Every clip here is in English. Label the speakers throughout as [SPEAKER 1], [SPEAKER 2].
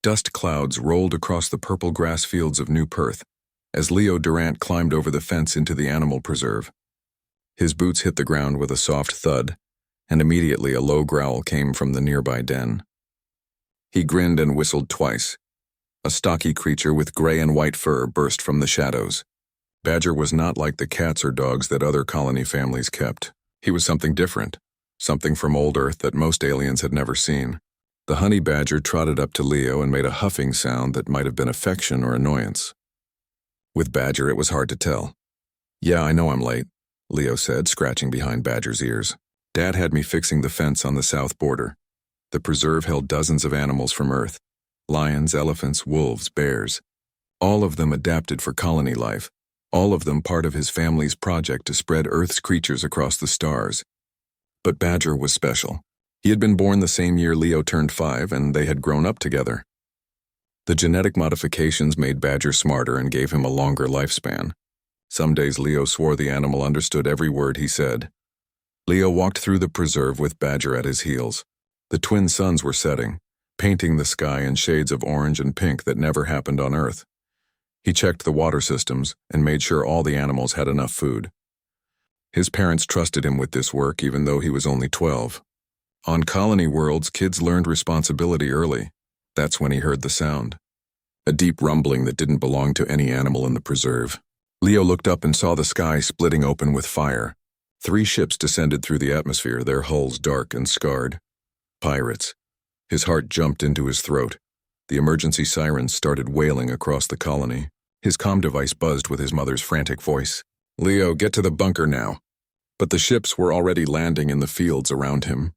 [SPEAKER 1] Dust clouds rolled across the purple grass fields of New Perth as Leo Durant climbed over the fence into the animal preserve. His boots hit the ground with a soft thud, and immediately a low growl came from the nearby den. He grinned and whistled twice. A stocky creature with gray and white fur burst from the shadows. Badger was not like the cats or dogs that other colony families kept. He was something different, something from old Earth that most aliens had never seen. The honey badger trotted up to Leo and made a huffing sound that might have been affection or annoyance. With Badger, it was hard to tell. "Yeah, I know I'm late," Leo said, scratching behind Badger's ears. "Dad had me fixing the fence on the south border. The preserve held dozens of animals from Earth. Lions, elephants, wolves, bears. All of them adapted for colony life. All of them part of his family's project to spread Earth's creatures across the stars. But Badger was special. He had been born the same year Leo turned 5, and they had grown up together. The genetic modifications made Badger smarter and gave him a longer lifespan. Some days Leo swore the animal understood every word he said. Leo walked through the preserve with Badger at his heels. The twin suns were setting, painting the sky in shades of orange and pink that never happened on Earth. He checked the water systems and made sure all the animals had enough food. His parents trusted him with this work even though he was only 12. On colony worlds, kids learned responsibility early. That's when he heard the sound. A deep rumbling that didn't belong to any animal in the preserve. Leo looked up and saw the sky splitting open with fire. 3 ships descended through the atmosphere, their hulls dark and scarred. Pirates. His heart jumped into his throat. The emergency sirens started wailing across the colony. His comm device buzzed with his mother's frantic voice. "Leo, get to the bunker now." But the ships were already landing in the fields around him.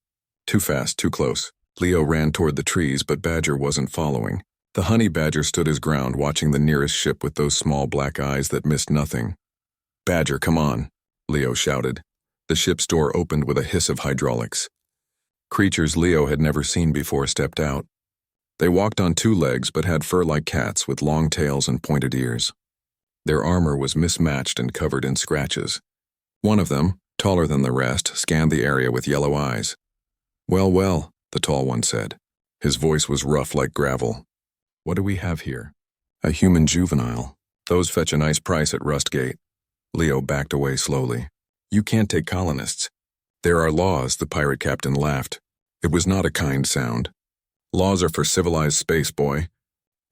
[SPEAKER 1] Too fast, too close. Leo ran toward the trees, but Badger wasn't following. The honey badger stood his ground, watching the nearest ship with those small black eyes that missed nothing. "Badger, come on," Leo shouted. The ship's door opened with a hiss of hydraulics. Creatures Leo had never seen before stepped out. They walked on 2 legs but had fur like cats with long tails and pointed ears. Their armor was mismatched and covered in scratches. One of them, taller than the rest, scanned the area with yellow eyes. "Well, well," the tall one said. His voice was rough like gravel. "What do we have here?" "A human juvenile. Those fetch a nice price at Rustgate." Leo backed away slowly. "You can't take colonists." "There are laws," the pirate captain laughed. It was not a kind sound. "Laws are for civilized space, boy.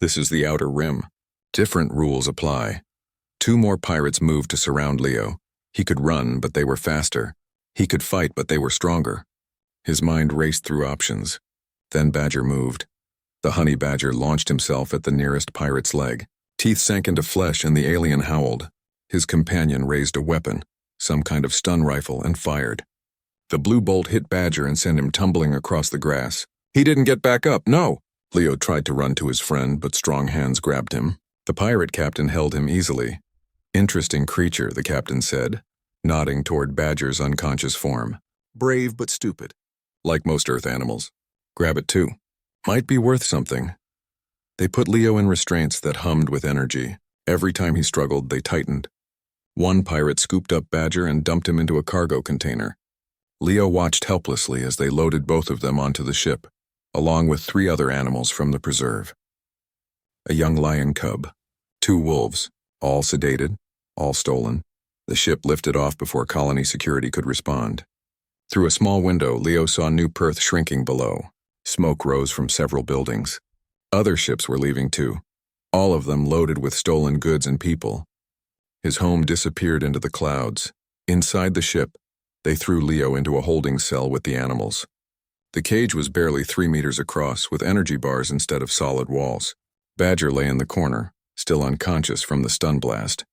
[SPEAKER 1] This is the outer rim. Different rules apply." 2 more pirates moved to surround Leo. He could run, but they were faster. He could fight, but they were stronger. His mind raced through options. Then Badger moved. The honey badger launched himself at the nearest pirate's leg. Teeth sank into flesh and the alien howled. His companion raised a weapon, some kind of stun rifle, and fired. The blue bolt hit Badger and sent him tumbling across the grass. "He didn't get back up, no!" Leo tried to run to his friend, but strong hands grabbed him. The pirate captain held him easily. "Interesting creature," the captain said, nodding toward Badger's unconscious form. "Brave but stupid. Like most Earth animals. Grab it too. Might be worth something." They put Leo in restraints that hummed with energy. Every time he struggled, they tightened. One pirate scooped up Badger and dumped him into a cargo container. Leo watched helplessly as they loaded both of them onto the ship, along with 3 other animals from the preserve. A young lion cub, 2 wolves, all sedated, all stolen. The ship lifted off before colony security could respond. Through a small window, Leo saw New Perth shrinking below. Smoke rose from several buildings. Other ships were leaving too, all of them loaded with stolen goods and people. His home disappeared into the clouds. Inside the ship, they threw Leo into a holding cell with the animals. The cage was barely 3 meters across, with energy bars instead of solid walls. Badger lay in the corner, still unconscious from the stun blast.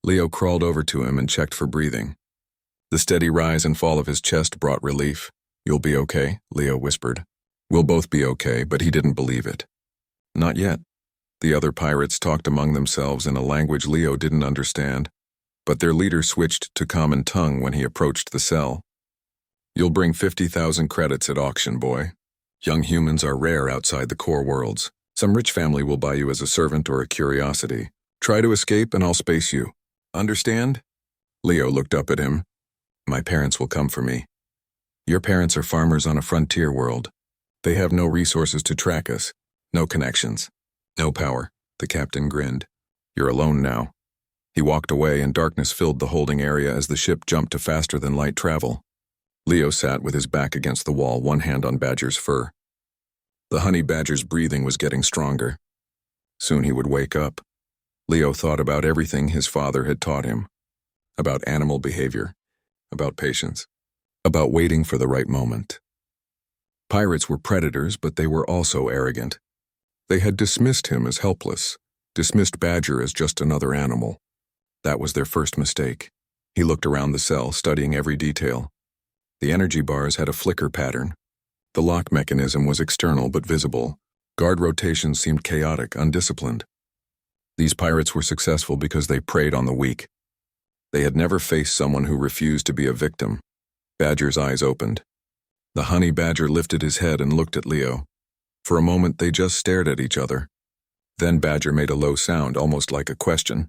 [SPEAKER 1] Leo crawled over to him and checked for breathing. The steady rise and fall of his chest brought relief. "You'll be okay," Leo whispered. "We'll both be okay," but he didn't believe it. Not yet. The other pirates talked among themselves in a language Leo didn't understand, but their leader switched to common tongue when he approached the cell. "You'll bring 50,000 credits at auction, boy. Young humans are rare outside the core worlds. Some rich family will buy you as a servant or a curiosity. Try to escape and I'll space you. Understand?" Leo looked up at him. "My parents will come for me. Your parents are farmers on a frontier world. They have no resources to track us. No connections. No power. The captain grinned. You're alone now. He walked away and darkness filled the holding area as the ship jumped to faster-than-light travel. Leo sat with his back against the wall, one hand on Badger's fur. The honey badger's breathing was getting stronger. Soon he would wake up. Leo thought about everything his father had taught him. About animal behavior. About patience. About waiting for the right moment. Pirates were predators, but they were also arrogant. They had dismissed him as helpless, dismissed Badger as just another animal. That was their first mistake. He looked around the cell, studying every detail. The energy bars had a flicker pattern. The lock mechanism was external but visible. Guard rotations seemed chaotic, undisciplined. These pirates were successful because they preyed on the weak. They had never faced someone who refused to be a victim. Badger's eyes opened. The honey badger lifted his head and looked at Leo. For a moment, they just stared at each other. Then Badger made a low sound, almost like a question.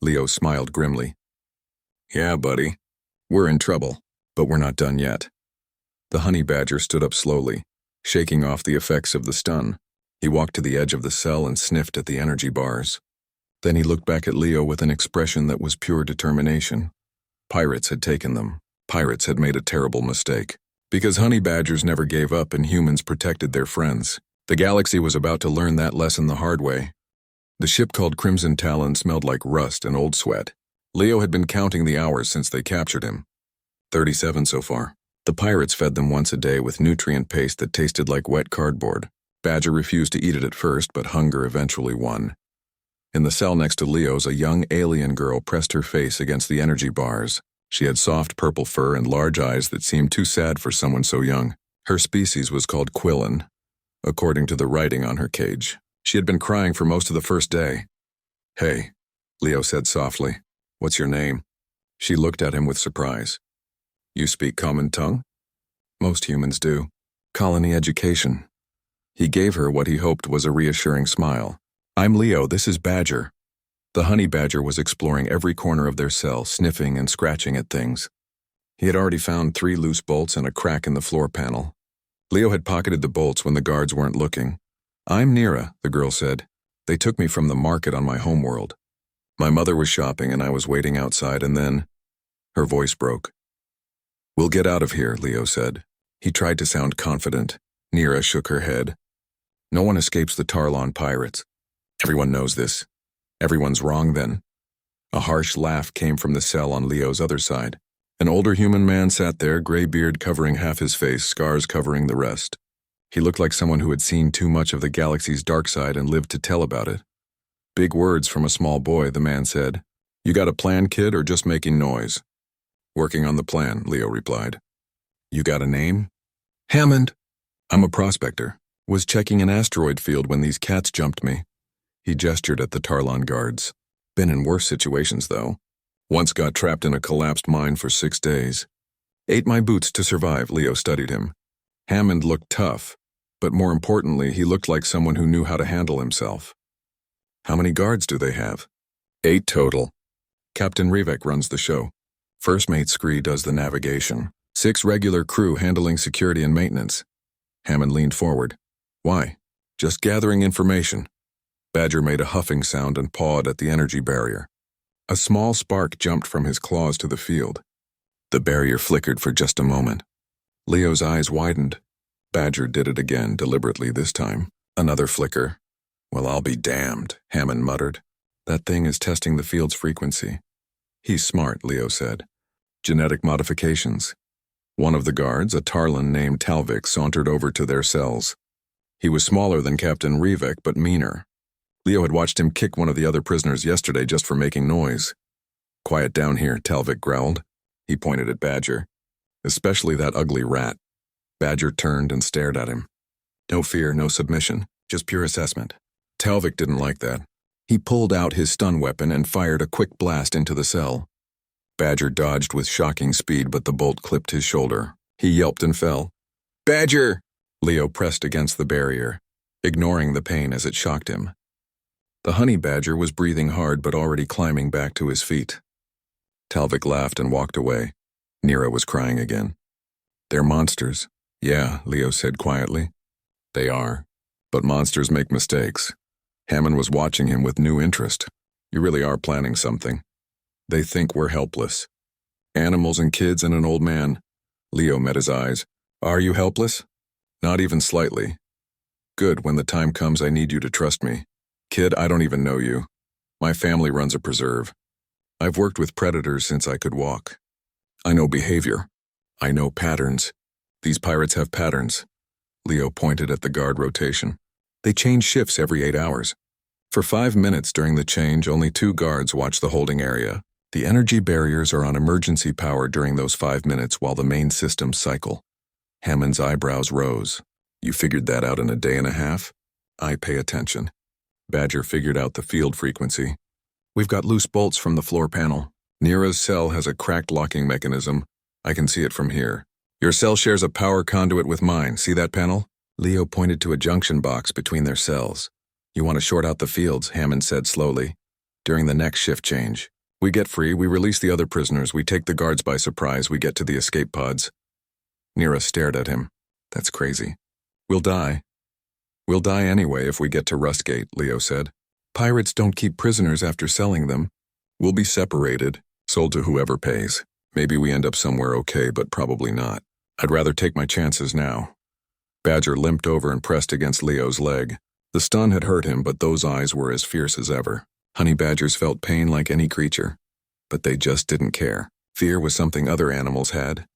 [SPEAKER 1] Leo smiled grimly. Yeah, buddy. We're in trouble, but we're not done yet. The honey badger stood up slowly, shaking off the effects of the stun. He walked to the edge of the cell and sniffed at the energy bars. Then he looked back at Leo with an expression that was pure determination. Pirates had taken them. Pirates had made a terrible mistake. Because honey badgers never gave up and humans protected their friends. The galaxy was about to learn that lesson the hard way. The ship called Crimson Talon smelled like rust and old sweat. Leo had been counting the hours since they captured him. 37 so far. The pirates fed them once a day with nutrient paste that tasted like wet cardboard. Badger refused to eat it at first, but hunger eventually won. In the cell next to Leo's, a young alien girl pressed her face against the energy bars. She had soft purple fur and large eyes that seemed too sad for someone so young. Her species was called Quillen, according to the writing on her cage. She had been crying for most of the first day. Hey, Leo said softly. What's your name? She looked at him with surprise. You speak common tongue? Most humans do. Colony education. He gave her what he hoped was a reassuring smile. I'm Leo, this is Badger. The honey badger was exploring every corner of their cell, sniffing and scratching at things. He had already found 3 loose bolts and a crack in the floor panel. Leo had pocketed the bolts when the guards weren't looking. I'm Nerra, the girl said. They took me from the market on my homeworld. My mother was shopping and I was waiting outside and then... Her voice broke. We'll get out of here, Leo said. He tried to sound confident. Nerra shook her head. No one escapes the Tarlon pirates. Everyone knows this. Everyone's wrong then. A harsh laugh came from the cell on Leo's other side. An older human man sat there, gray beard covering half his face, scars covering the rest. He looked like someone who had seen too much of the galaxy's dark side and lived to tell about it. Big words from a small boy, the man said. You got a plan, kid, or just making noise? Working on the plan, Leo replied. You got a name? Hammond. I'm a prospector. Was checking an asteroid field when these cats jumped me. He gestured at the Tarlon guards. Been in worse situations, though. Once got trapped in a collapsed mine for 6 days. Ate my boots to survive, Leo studied him. Hammond looked tough, but more importantly, he looked like someone who knew how to handle himself. How many guards do they have? 8 total. Captain Rivek runs the show. First Mate Scree does the navigation. 6 regular crew handling security and maintenance. Hammond leaned forward. Why? Just gathering information. Badger made a huffing sound and pawed at the energy barrier. A small spark jumped from his claws to the field. The barrier flickered for just a moment. Leo's eyes widened. Badger did it again, deliberately this time. Another flicker. Well, I'll be damned, Hammond muttered. That thing is testing the field's frequency. He's smart, Leo said. Genetic modifications. One of the guards, a Tarlon named Talvik, sauntered over to their cells. He was smaller than Captain Rivek, but meaner. Leo had watched him kick one of the other prisoners yesterday just for making noise. Quiet down here, Talvik growled. He pointed at Badger. Especially that ugly rat. Badger turned and stared at him. No fear, no submission, just pure assessment. Talvik didn't like that. He pulled out his stun weapon and fired a quick blast into the cell. Badger dodged with shocking speed, but the bolt clipped his shoulder. He yelped and fell. Badger! Leo pressed against the barrier, ignoring the pain as it shocked him. The honey badger was breathing hard but already climbing back to his feet. Talvik laughed and walked away. Nerra was crying again. They're monsters. Yeah, Leo said quietly. They are. But monsters make mistakes. Hammond was watching him with new interest. You really are planning something. They think we're helpless. Animals and kids and an old man. Leo met his eyes. Are you helpless? Not even slightly. Good, when the time comes I need you to trust me. Kid, I don't even know you. My family runs a preserve. I've worked with predators since I could walk. I know behavior. I know patterns. These pirates have patterns. Leo pointed at the guard rotation. They change shifts every 8 hours. For 5 minutes during the change, only 2 guards watch the holding area. The energy barriers are on emergency power during those 5 minutes while the main systems cycle. Hammond's eyebrows rose. You figured that out in a day and a half? I pay attention. Badger figured out the field frequency. We've got loose bolts from the floor panel. Nerra's cell has a cracked locking mechanism. I can see it from here. Your cell shares a power conduit with mine. See that panel? Leo pointed to a junction box between their cells. You want to short out the fields, Hammond said slowly. During the next shift change. We get free, we release the other prisoners, we take the guards by surprise, we get to the escape pods. Nerra stared at him. That's crazy. We'll die. We'll die anyway if we get to Rustgate, Leo said. Pirates don't keep prisoners after selling them. We'll be separated, sold to whoever pays. Maybe we end up somewhere okay, but probably not. I'd rather take my chances now. Badger limped over and pressed against Leo's leg. The stun had hurt him, but those eyes were as fierce as ever. Honey badgers felt pain like any creature, but they just didn't care. Fear was something other animals had.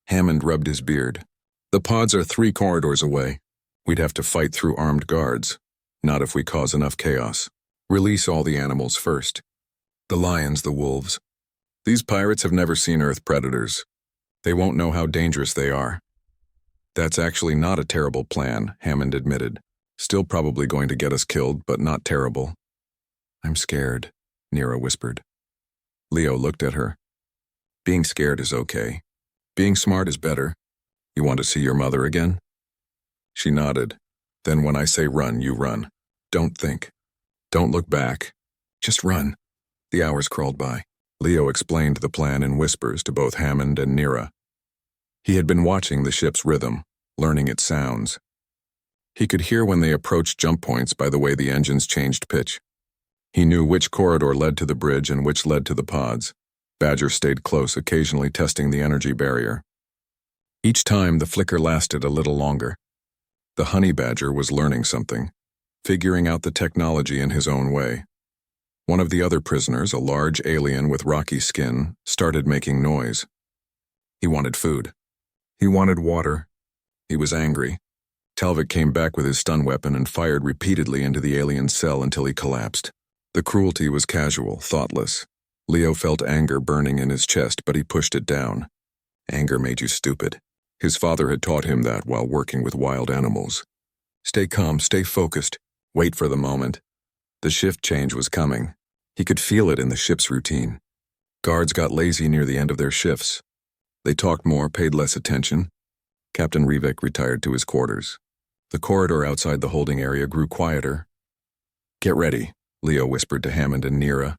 [SPEAKER 1] Hammond rubbed his beard. The pods are 3 corridors away. We'd have to fight through armed guards. Not if we cause enough chaos. Release all the animals first. The lions, the wolves. These pirates have never seen Earth predators. They won't know how dangerous they are. That's actually not a terrible plan, Hammond admitted. Still probably going to get us killed, but not terrible. I'm scared, Nerra whispered. Leo looked at her. Being scared is okay. Being smart is better. You want to see your mother again? She nodded. Then when I say run, you run. Don't think. Don't look back. Just run. The hours crawled by. Leo explained the plan in whispers to both Hammond and Nerra. He had been watching the ship's rhythm, learning its sounds. He could hear when they approached jump points by the way the engines changed pitch. He knew which corridor led to the bridge and which led to the pods. Badger stayed close, occasionally testing the energy barrier. Each time, the flicker lasted a little longer. The honey badger was learning something, figuring out the technology in his own way. One of the other prisoners, a large alien with rocky skin, started making noise. He wanted food. He wanted water. He was angry. Talvik came back with his stun weapon and fired repeatedly into the alien's cell until he collapsed. The cruelty was casual, thoughtless. Leo felt anger burning in his chest, but he pushed it down. Anger made you stupid. His father had taught him that while working with wild animals. Stay calm, stay focused. Wait for the moment. The shift change was coming. He could feel it in the ship's routine. Guards got lazy near the end of their shifts. They talked more, paid less attention. Captain Rivik retired to his quarters. The corridor outside the holding area grew quieter. Get ready, Leo whispered to Hammond and Nerra.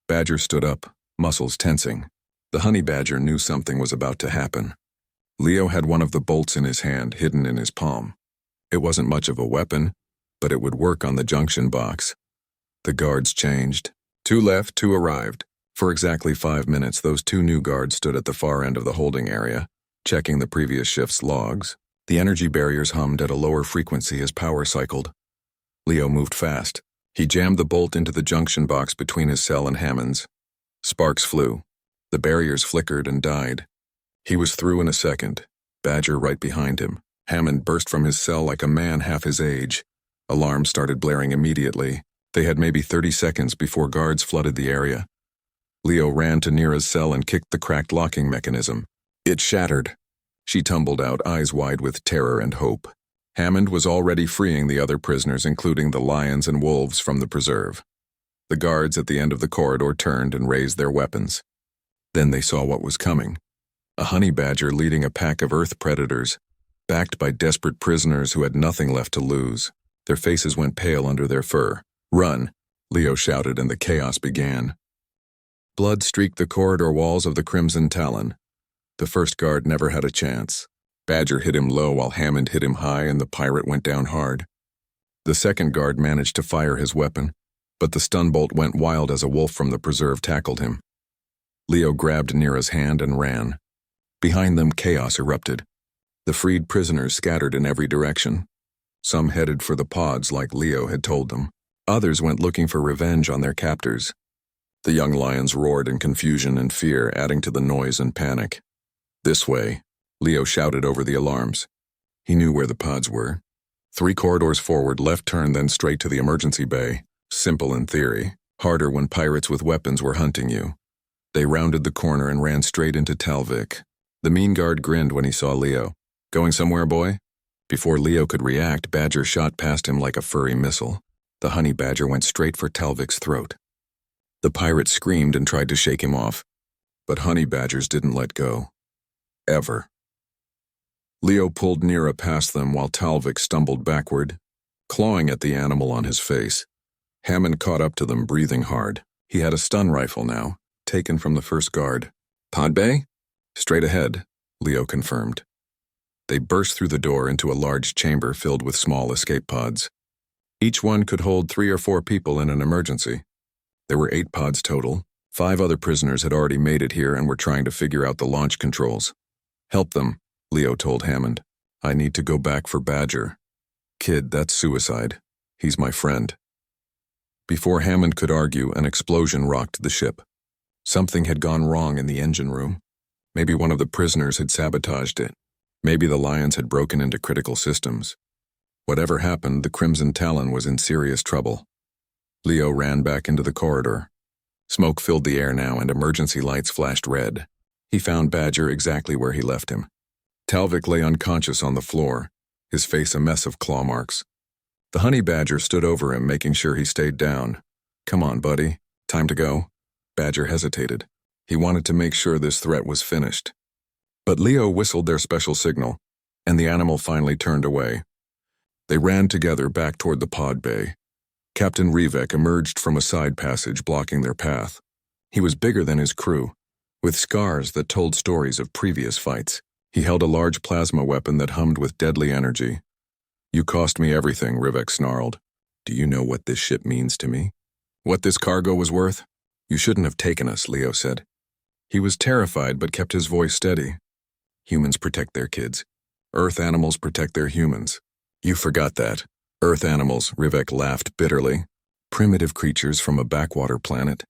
[SPEAKER 1] Badger stood up, muscles tensing. The honey badger knew something was about to happen. Leo had one of the bolts in his hand, hidden in his palm. It wasn't much of a weapon, but it would work on the junction box. The guards changed. 2 left, 2 arrived. For exactly 5 minutes, those 2 new guards stood at the far end of the holding area, checking the previous shift's logs. The energy barriers hummed at a lower frequency as power cycled. Leo moved fast. He jammed the bolt into the junction box between his cell and Hammond's. Sparks flew. The barriers flickered and died. He was through in a second. Badger right behind him. Hammond burst from his cell like a man half his age. Alarms started blaring immediately. They had maybe 30 seconds before guards flooded the area. Leo ran to Nerra's cell and kicked the cracked locking mechanism. It shattered. She tumbled out, eyes wide with terror and hope. Hammond was already freeing the other prisoners, including the lions and wolves, from the preserve. The guards at the end of the corridor turned and raised their weapons. Then they saw what was coming. A honey badger leading a pack of Earth predators, backed by desperate prisoners who had nothing left to lose. Their faces went pale under their fur. Run, Leo shouted, and the chaos began. Blood streaked the corridor walls of the Crimson Talon. The first guard never had a chance. Badger hit him low while Hammond hit him high, and the pirate went down hard. The second guard managed to fire his weapon, but the stun bolt went wild as a wolf from the preserve tackled him. Leo grabbed Nerra's hand and ran. Behind them, chaos erupted. The freed prisoners scattered in every direction. Some headed for the pods like Leo had told them. Others went looking for revenge on their captors. The young lions roared in confusion and fear, adding to the noise and panic. "This way," Leo shouted over the alarms. He knew where the pods were. 3 corridors forward, left turn, then straight to the emergency bay. Simple in theory, harder when pirates with weapons were hunting you. They rounded the corner and ran straight into Talvik. The mean guard grinned when he saw Leo. "Going somewhere, boy?" Before Leo could react, Badger shot past him like a furry missile. The honey badger went straight for Talvik's throat. The pirate screamed and tried to shake him off, but honey badgers didn't let go. Ever. Leo pulled Nerra past them while Talvik stumbled backward, clawing at the animal on his face. Hammond caught up to them, breathing hard. He had a stun rifle now, taken from the first guard. "Pod bay?" "Straight ahead," Leo confirmed. They burst through the door into a large chamber filled with small escape pods. Each one could hold 3 or 4 people in an emergency. There were 8 pods total. 5 other prisoners had already made it here and were trying to figure out the launch controls. "Help them," Leo told Hammond. "I need to go back for Badger." "Kid, that's suicide. He's my friend." Before Hammond could argue, an explosion rocked the ship. Something had gone wrong in the engine room. Maybe one of the prisoners had sabotaged it. Maybe the lions had broken into critical systems. Whatever happened, the Crimson Talon was in serious trouble. Leo ran back into the corridor. Smoke filled the air now and emergency lights flashed red. He found Badger exactly where he left him. Talvik lay unconscious on the floor, his face a mess of claw marks. The honey badger stood over him, making sure he stayed down. "Come on, buddy. Time to go." Badger hesitated. He wanted to make sure this threat was finished. But Leo whistled their special signal, and the animal finally turned away. They ran together back toward the pod bay. Captain Rivek emerged from a side passage blocking their path. He was bigger than his crew, with scars that told stories of previous fights. He held a large plasma weapon that hummed with deadly energy. "You cost me everything," Rivek snarled. "Do you know what this ship means to me? What this cargo was worth?" "You shouldn't have taken us," Leo said. He was terrified but kept his voice steady. "Humans protect their kids. Earth animals protect their humans." "You forgot that. Earth animals," Rivek laughed bitterly. "Primitive creatures from a backwater planet."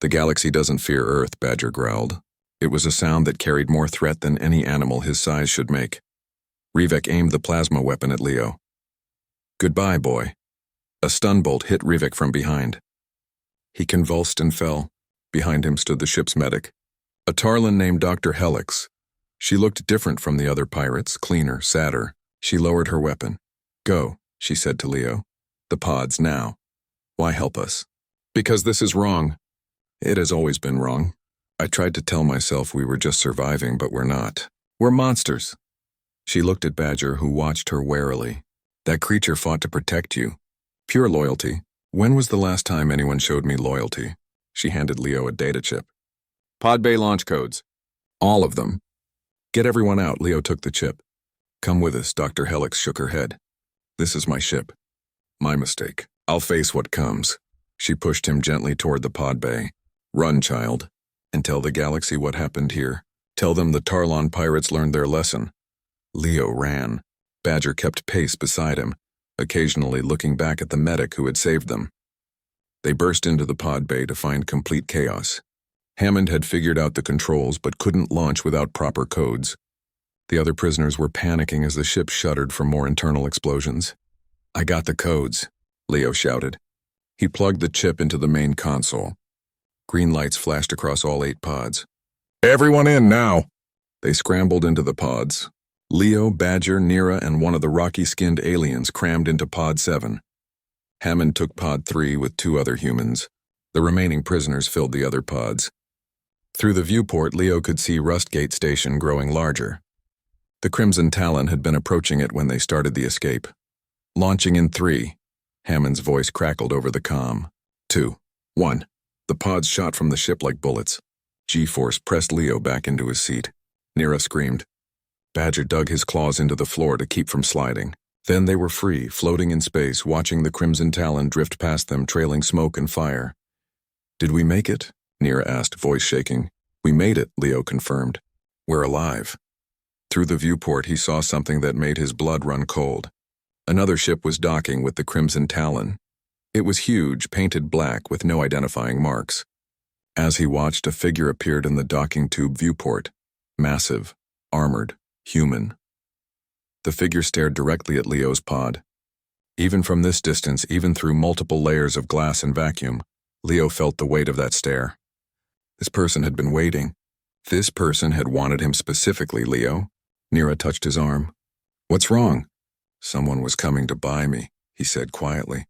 [SPEAKER 1] "The galaxy doesn't fear Earth," Badger growled. It was a sound that carried more threat than any animal his size should make. Rivek aimed the plasma weapon at Leo. "Goodbye, boy." A stun bolt hit Rivek from behind. He convulsed and fell. Behind him stood the ship's medic, a Tarlan named Dr. Helix. She looked different from the other pirates, cleaner, sadder. She lowered her weapon. "Go," she said to Leo. "The pods, now." "Why help us?" "Because this is wrong." "It has always been wrong. I tried to tell myself we were just surviving, but we're not. We're monsters." She looked at Badger, who watched her warily. "That creature fought to protect you. Pure loyalty. When was the last time anyone showed me loyalty?" She handed Leo a data chip. "Pod bay launch codes." "All of them." "Get everyone out." Leo took the chip. "Come with us." Dr. Helix shook her head. "This is my ship. My mistake. I'll face what comes." She pushed him gently toward the pod bay. "Run, child, and tell the galaxy what happened here. Tell them the Tarlon pirates learned their lesson." Leo ran. Badger kept pace beside him, occasionally looking back at the medic who had saved them. They burst into the pod bay to find complete chaos. Hammond had figured out the controls but couldn't launch without proper codes. The other prisoners were panicking as the ship shuddered from more internal explosions. "I got the codes," Leo shouted. He plugged the chip into the main console. Green lights flashed across all 8 pods. "Everyone in now!" They scrambled into the pods. Leo, Badger, Nerra, and one of the rocky-skinned aliens crammed into Pod 7. Hammond took Pod 3 with 2 other humans. The remaining prisoners filled the other pods. Through the viewport, Leo could see Rustgate Station growing larger. The Crimson Talon had been approaching it when they started the escape. "Launching in 3. Hammond's voice crackled over the comm. 2, 1. The pods shot from the ship like bullets. G-force pressed Leo back into his seat. Nerra screamed. Badger dug his claws into the floor to keep from sliding. Then they were free, floating in space, watching the Crimson Talon drift past them, trailing smoke and fire. "Did we make it?" Nerra asked, voice shaking. "We made it," Leo confirmed. "We're alive." Through the viewport, he saw something that made his blood run cold. Another ship was docking with the Crimson Talon. It was huge, painted black with no identifying marks. As he watched, a figure appeared in the docking tube viewport. Massive, armored, human. The figure stared directly at Leo's pod. Even from this distance, even through multiple layers of glass and vacuum, Leo felt the weight of that stare. This person had been waiting. This person had wanted him specifically, Leo. Nerra touched his arm. "What's wrong?" "Someone was coming to buy me," he said quietly.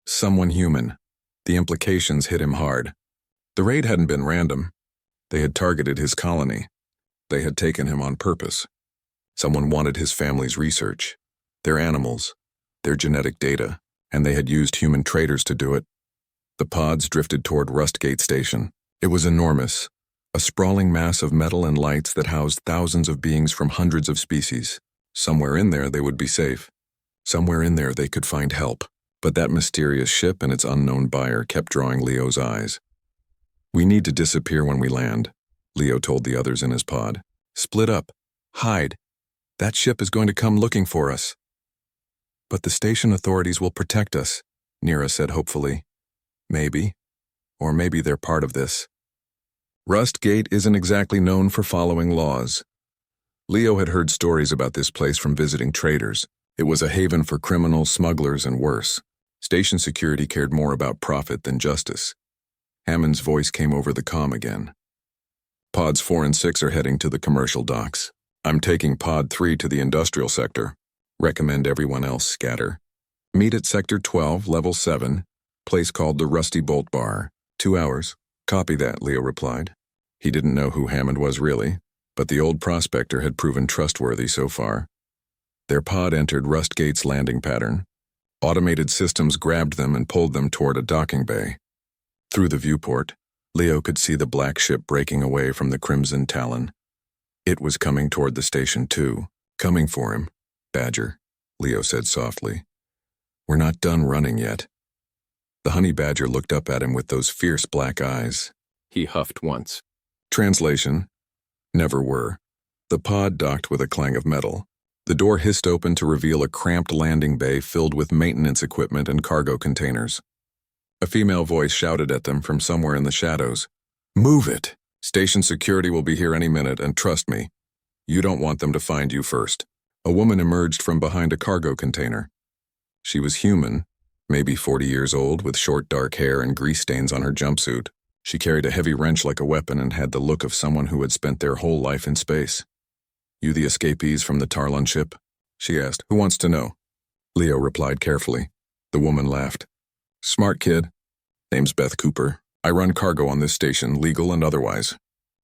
[SPEAKER 1] Someone human. The implications hit him hard. The raid hadn't been random. They had targeted his colony. They had taken him on purpose. Someone wanted his family's research, their animals, their genetic data, and they had used human traitors to do it. The pods drifted toward Rustgate Station. It was enormous, a sprawling mass of metal and lights that housed thousands of beings from hundreds of species. Somewhere in there they would be safe. Somewhere in there they could find help. But that mysterious ship and its unknown buyer kept drawing Leo's eyes. "We need to disappear when we land," Leo told the others in his pod. "Split up. Hide. That ship is going to come looking for us." "But the station authorities will protect us," Nerra said hopefully. "Maybe. Or maybe they're part of this." Rustgate isn't exactly known for following laws. Leo had heard stories about this place from visiting traders. It was a haven for criminals, smugglers, and worse. Station security cared more about profit than justice. Hammond's voice came over the comm again. "Pods 4 and 6 are heading to the commercial docks. I'm taking Pod 3 to the industrial sector. Recommend everyone else scatter. Meet at Sector 12, Level 7, place called the Rusty Bolt Bar. 2 hours. Copy that," Leo replied. He didn't know who Hammond was really, but the old prospector had proven trustworthy so far. Their pod entered Rustgate's landing pattern. Automated systems grabbed them and pulled them toward a docking bay. Through the viewport, Leo could see the black ship breaking away from the Crimson Talon. It was coming toward the station too, coming for him. "Badger," Leo said softly. "We're not done running yet." The honey badger looked up at him with those fierce black eyes. He huffed once. Translation: "Never were." The pod docked with a clang of metal. The door hissed open to reveal a cramped landing bay filled with maintenance equipment and cargo containers. A female voice shouted at them from somewhere in the shadows. "Move it! Station security will be here any minute, and trust me, you don't want them to find you first." A woman emerged from behind a cargo container. She was human, maybe 40 years old, with short dark hair and grease stains on her jumpsuit. She carried a heavy wrench like a weapon and had the look of someone who had spent their whole life in space. "You the escapees from the Tarlon ship?" she asked. "Who wants to know?" Leo replied carefully. The woman laughed. "Smart kid. Name's Beth Cooper. I run cargo on this station, legal and otherwise.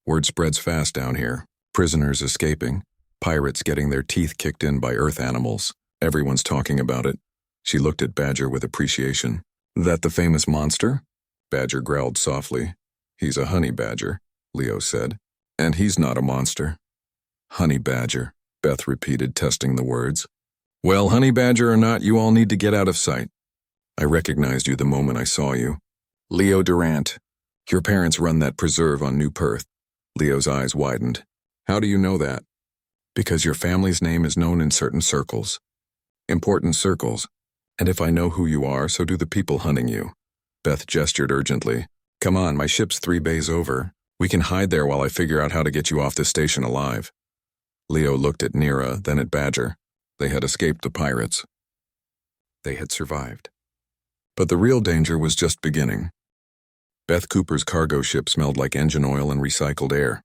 [SPEAKER 1] Word spreads fast down here. Prisoners escaping. Pirates getting their teeth kicked in by Earth animals. Everyone's talking about it." She looked at Badger with appreciation. "That the famous monster?" Badger growled softly. "He's a honey badger," Leo said. "And he's not a monster." "Honey badger," Beth repeated, testing the words. "Well, honey badger or not, you all need to get out of sight. I recognized you the moment I saw you. Leo Durant. Your parents run that preserve on New Perth." Leo's eyes widened. "How do you know that?" "Because your family's name is known in certain circles. Important circles. And if I know who you are, so do the people hunting you." Beth gestured urgently. "Come on, my ship's 3 bays over. We can hide there while I figure out how to get you off this station alive." Leo looked at Nerra, then at Badger. They had escaped the pirates. They had survived. But the real danger was just beginning. Beth Cooper's cargo ship smelled like engine oil and recycled air.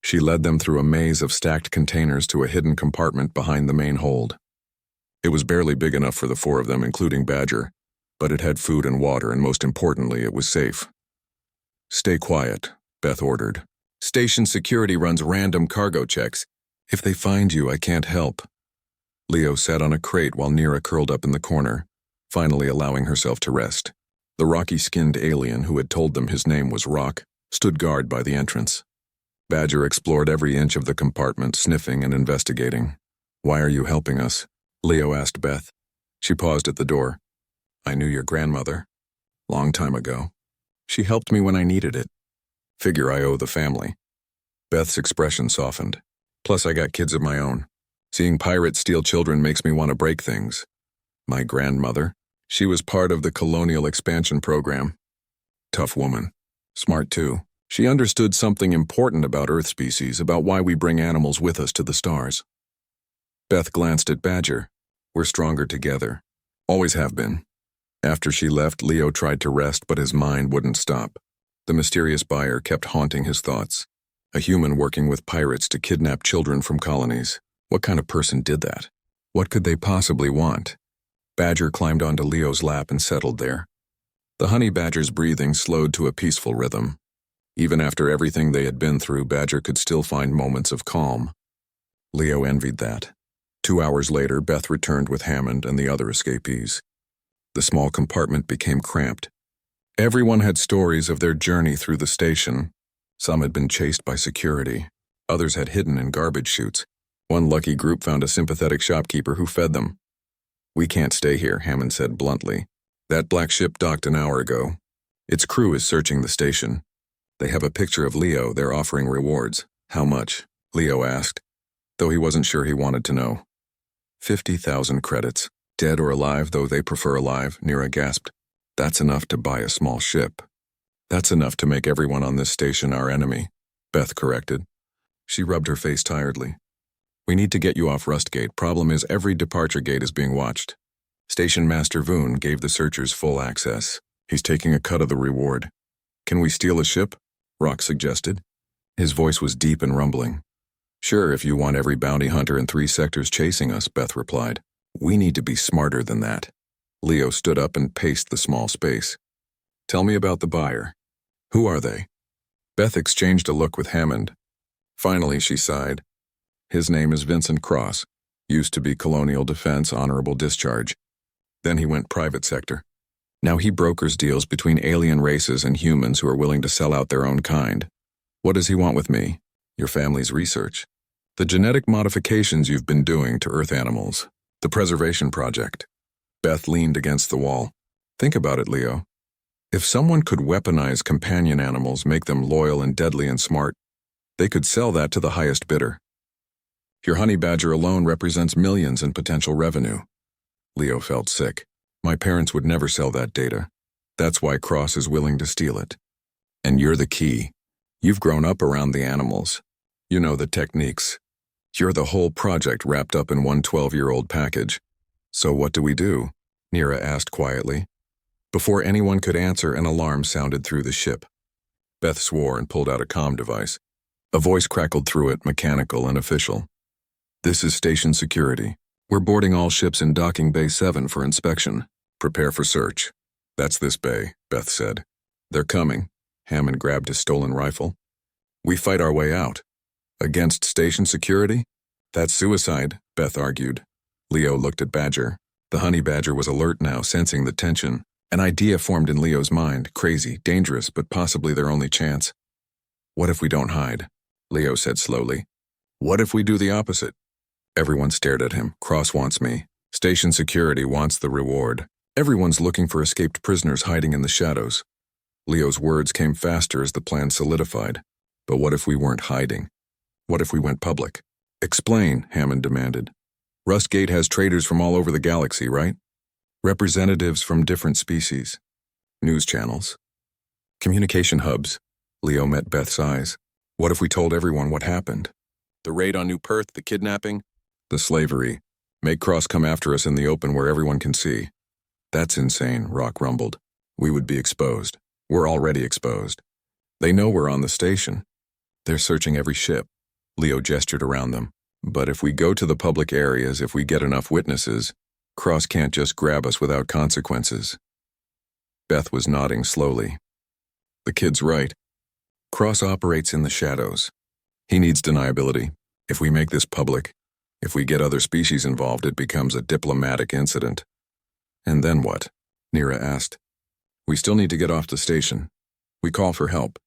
[SPEAKER 1] She led them through a maze of stacked containers to a hidden compartment behind the main hold. It was barely big enough for the 4 of them, including Badger, but it had food and water, and most importantly, it was safe. "Stay quiet," Beth ordered. "Station security runs random cargo checks. If they find you, I can't help." Leo sat on a crate while Nerra curled up in the corner, finally allowing herself to rest. The rocky-skinned alien who had told them his name was Rock stood guard by the entrance. Badger explored every inch of the compartment, sniffing and investigating. "Why are you helping us?" Leo asked Beth. She paused at the door. I knew your grandmother. Long time ago. She helped me when I needed it. Figure I owe the family. Beth's expression softened. Plus I got kids of my own. Seeing pirates steal children makes me want to break things. My grandmother? She was part of the colonial expansion program. Tough woman. Smart too. She understood something important about Earth species, about why we bring animals with us to the stars. Beth glanced at Badger. We're stronger together. Always have been. After she left, Leo tried to rest, but his mind wouldn't stop. The mysterious buyer kept haunting his thoughts. A human working with pirates to kidnap children from colonies. What kind of person did that? What could they possibly want? Badger climbed onto Leo's lap and settled there. The honey badger's breathing slowed to a peaceful rhythm. Even after everything they had been through, Badger could still find moments of calm. Leo envied that. 2 hours later, Beth returned with Hammond and the other escapees. The small compartment became cramped. Everyone had stories of their journey through the station. Some had been chased by security. Others had hidden in garbage chutes. One lucky group found a sympathetic shopkeeper who fed them. We can't stay here, Hammond said bluntly. That black ship docked an hour ago. Its crew is searching the station. They have a picture of Leo. They're offering rewards. How much? Leo asked, though he wasn't sure he wanted to know. 50,000 credits. Dead or alive, though they prefer alive, Nerra gasped. That's enough to buy a small ship. That's enough to make everyone on this station our enemy, Beth corrected. She rubbed her face tiredly. We need to get you off Rustgate. Problem is every departure gate is being watched. Station Master Voon gave the searchers full access. He's taking a cut of the reward. Can we steal a ship? Rock suggested. His voice was deep and rumbling. Sure, if you want every bounty hunter in 3 sectors chasing us, Beth replied. We need to be smarter than that. Leo stood up and paced the small space. Tell me about the buyer. Who are they? Beth exchanged a look with Hammond. Finally, she sighed. His name is Vincent Cross. Used to be Colonial Defense Honorable Discharge. Then he went private sector. Now he brokers deals between alien races and humans who are willing to sell out their own kind. What does he want with me? Your family's research. The genetic modifications you've been doing to Earth animals. The preservation project. Beth leaned against the wall. Think about it, Leo. If someone could weaponize companion animals, make them loyal and deadly and smart, they could sell that to the highest bidder. Your honey badger alone represents millions in potential revenue. Leo felt sick. My parents would never sell that data. That's why Cross is willing to steal it. And you're the key. You've grown up around the animals. You know the techniques. You're the whole project wrapped up in one 12-year-old package. So what do we do? Nerra asked quietly. Before anyone could answer, an alarm sounded through the ship. Beth swore and pulled out a comm device. A voice crackled through it, mechanical and official. This is station security. We're boarding all ships in docking bay 7 for inspection. Prepare for search. That's this bay, Beth said. They're coming. Hammond grabbed his stolen rifle. We fight our way out. Against station security? That's suicide, Beth argued. Leo looked at Badger. The honey badger was alert now, sensing the tension. An idea formed in Leo's mind, crazy, dangerous, but possibly their only chance. What if we don't hide? Leo said slowly. What if we do the opposite? Everyone stared at him. Cross wants me. Station security wants the reward. Everyone's looking for escaped prisoners hiding in the shadows. Leo's words came faster as the plan solidified. But what if we weren't hiding? What if we went public? Explain, Hammond demanded. Rustgate has traders from all over the galaxy, right? Representatives from different species. News channels. Communication hubs. Leo met Beth's eyes. What if we told everyone what happened? The raid on New Perth, the kidnapping, the slavery. Make Cross come after us in the open where everyone can see. That's insane, Rock rumbled. We would be exposed. We're already exposed. They know we're on the station. They're searching every ship. Leo gestured around them. But if we go to the public areas, if we get enough witnesses, Cross can't just grab us without consequences. Beth was nodding slowly. The kid's right. Cross operates in the shadows. He needs deniability. If we make this public, if we get other species involved, it becomes a diplomatic incident. And then what? Nerra asked. We still need to get off the station. We call for help.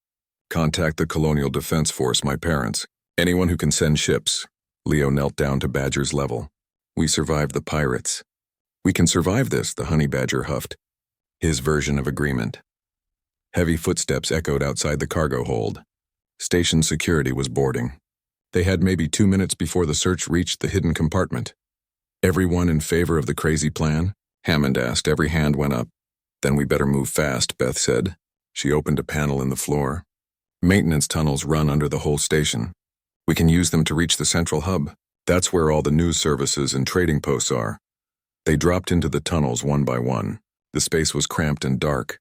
[SPEAKER 1] Contact the Colonial Defense Force, my parents. Anyone who can send ships. Leo knelt down to Badger's level. We survived the pirates. We can survive this, the honey badger huffed. His version of agreement. Heavy footsteps echoed outside the cargo hold. Station security was boarding. They had maybe 2 minutes before the search reached the hidden compartment. Everyone in favor of the crazy plan? Hammond asked. Every hand went up. Then we better move fast, Beth said. She opened a panel in the floor. Maintenance tunnels run under the whole station. We can use them to reach the central hub. That's where all the news services and trading posts are. They dropped into the tunnels one by one. The space was cramped and dark,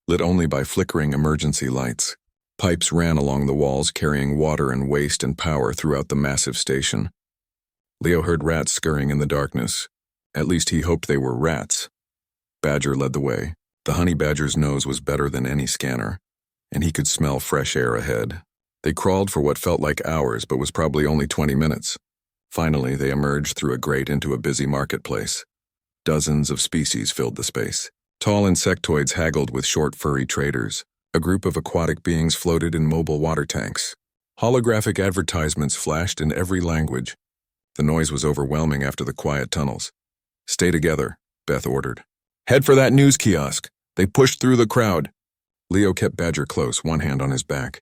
[SPEAKER 1] lit only by flickering emergency lights. Pipes ran along the walls carrying water and waste and power throughout the massive station. Leo heard rats scurrying in the darkness. At least he hoped they were rats. Badger led the way. The honey badger's nose was better than any scanner, and he could smell fresh air ahead. They crawled for what felt like hours but was probably only 20 minutes. Finally, they emerged through a grate into a busy marketplace. Dozens of species filled the space. Tall insectoids haggled with short furry traders. A group of aquatic beings floated in mobile water tanks. Holographic advertisements flashed in every language. The noise was overwhelming after the quiet tunnels. Stay together, Beth ordered. Head for that news kiosk. They pushed through the crowd. Leo kept Badger close, one hand on his back.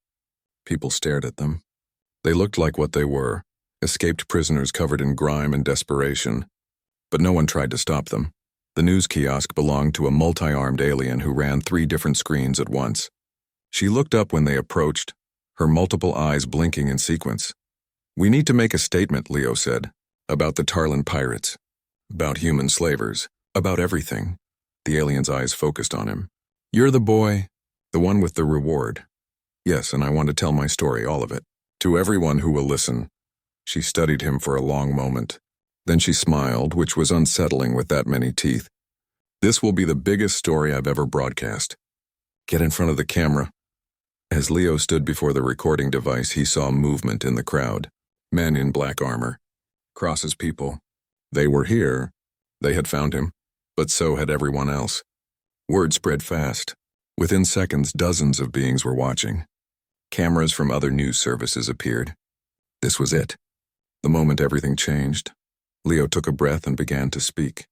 [SPEAKER 1] People stared at them. They looked like what they were, escaped prisoners covered in grime and desperation. But no one tried to stop them. The news kiosk belonged to a multi-armed alien who ran 3 different screens at once. She looked up when they approached, her multiple eyes blinking in sequence. We need to make a statement, Leo said, about the Tarlin pirates, about human slavers, about everything. The alien's eyes focused on him. You're the boy, the one with the reward. Yes, and I want to tell my story, all of it, to everyone who will listen. She studied him for a long moment. Then she smiled, which was unsettling with that many teeth. This will be the biggest story I've ever broadcast. Get in front of the camera. As Leo stood before the recording device, he saw movement in the crowd. Men in black armor. Cross's people. They were here. They had found him. But so had everyone else. Word spread fast. Within seconds, dozens of beings were watching. Cameras from other news services appeared. This was it. The moment everything changed. Leo took a breath and began to speak.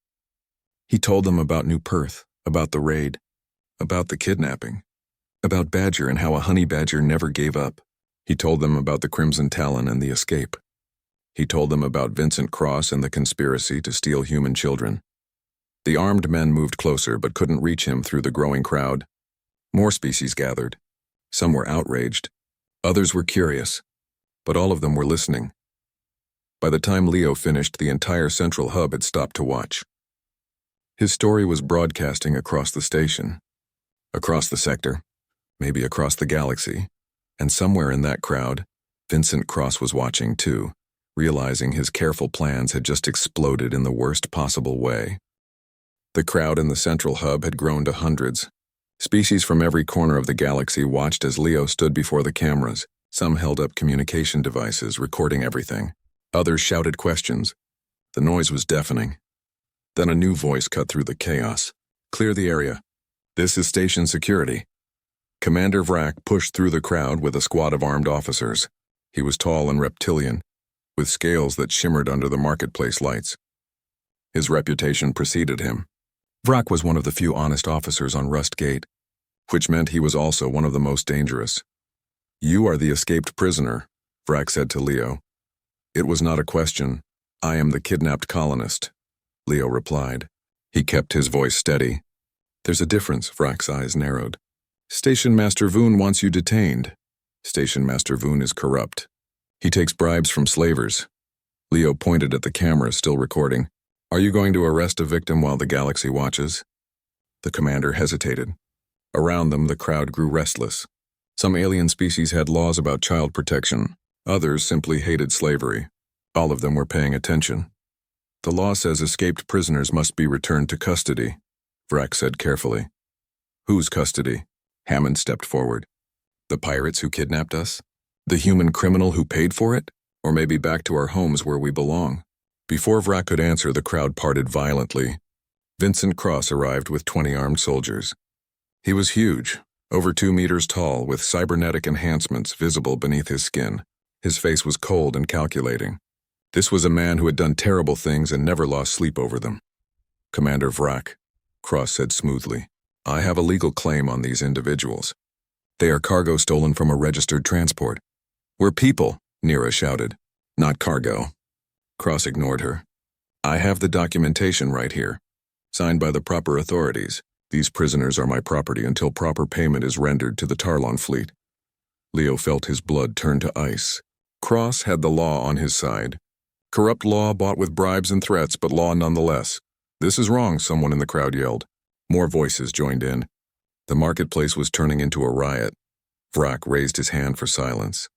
[SPEAKER 1] He told them about New Perth, about the raid, about the kidnapping, about Badger and how a honey badger never gave up. He told them about the Crimson Talon and the escape. He told them about Vincent Cross and the conspiracy to steal human children. The armed men moved closer but couldn't reach him through the growing crowd. More species gathered. Some were outraged. Others were curious. But all of them were listening. By the time Leo finished, the entire central hub had stopped to watch. His story was broadcasting across the station, across the sector, maybe across the galaxy, and somewhere in that crowd, Vincent Cross was watching too, realizing his careful plans had just exploded in the worst possible way. The crowd in the central hub had grown to hundreds. Species from every corner of the galaxy watched as Leo stood before the cameras. Some held up communication devices, recording everything. Others shouted questions. The noise was deafening. Then a new voice cut through the chaos. Clear the area. This is station security. Commander Vrak pushed through the crowd with a squad of armed officers. He was tall and reptilian, with scales that shimmered under the marketplace lights. His reputation preceded him. Vrak was one of the few honest officers on Rustgate, which meant he was also one of the most dangerous. You are the escaped prisoner, Vrak said to Leo. It was not a question. I am the kidnapped colonist, Leo replied. He kept his voice steady. There's a difference, Vrak's eyes narrowed. Station Master Voon wants you detained. Station Master Voon is corrupt. He takes bribes from slavers. Leo pointed at the camera still recording. Are you going to arrest a victim while the galaxy watches? The commander hesitated. Around them, the crowd grew restless. Some alien species had laws about child protection. Others simply hated slavery. All of them were paying attention. The law says escaped prisoners must be returned to custody, Vrak said carefully. Whose custody? Hammond stepped forward. The pirates who kidnapped us? The human criminal who paid for it? Or maybe back to our homes where we belong? Before Vrak could answer, the crowd parted violently. Vincent Cross arrived with 20 armed soldiers. He was huge, over 2 meters tall, with cybernetic enhancements visible beneath his skin. His face was cold and calculating. This was a man who had done terrible things and never lost sleep over them. Commander Vrak, Cross said smoothly, I have a legal claim on these individuals. They are cargo stolen from a registered transport. We're people, Nerra shouted. Not cargo. Cross ignored her. I have the documentation right here. Signed by the proper authorities. These prisoners are my property until proper payment is rendered to the Tarlon fleet. Leo felt his blood turn to ice. Cross had the law on his side. Corrupt law bought with bribes and threats, but law nonetheless. This is wrong, someone in the crowd yelled. More voices joined in. The marketplace was turning into a riot. Vrak raised his hand for silence.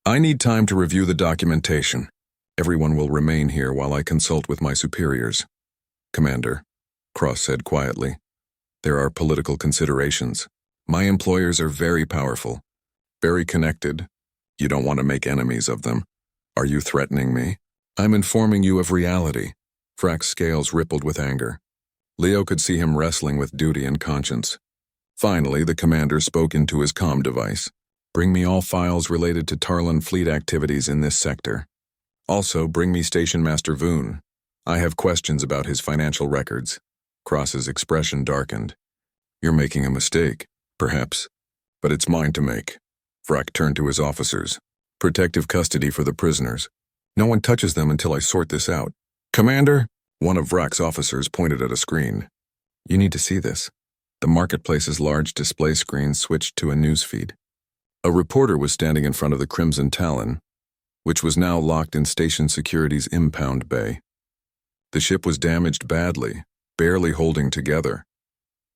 [SPEAKER 1] I need time to review the documentation. Everyone will remain here while I consult with my superiors. Commander, Cross said quietly. There are political considerations. My employers are very powerful, very connected. You don't want to make enemies of them. Are you threatening me? I'm informing you of reality. Vrak's scales rippled with anger. Leo could see him wrestling with duty and conscience. Finally, the commander spoke into his comm device. Bring me all files related to Tarlon fleet activities in this sector. Also, bring me Station Master Voon. I have questions about his financial records. Cross's expression darkened. You're making a mistake, perhaps, but it's mine to make. Vrak turned to his officers. Protective custody for the prisoners. No one touches them until I sort this out. Commander, one of Vrak's officers pointed at a screen. You need to see this. The marketplace's large display screen switched to a newsfeed. A reporter was standing in front of the Crimson Talon, which was now locked in Station Security's impound bay. The ship was damaged badly, barely holding together.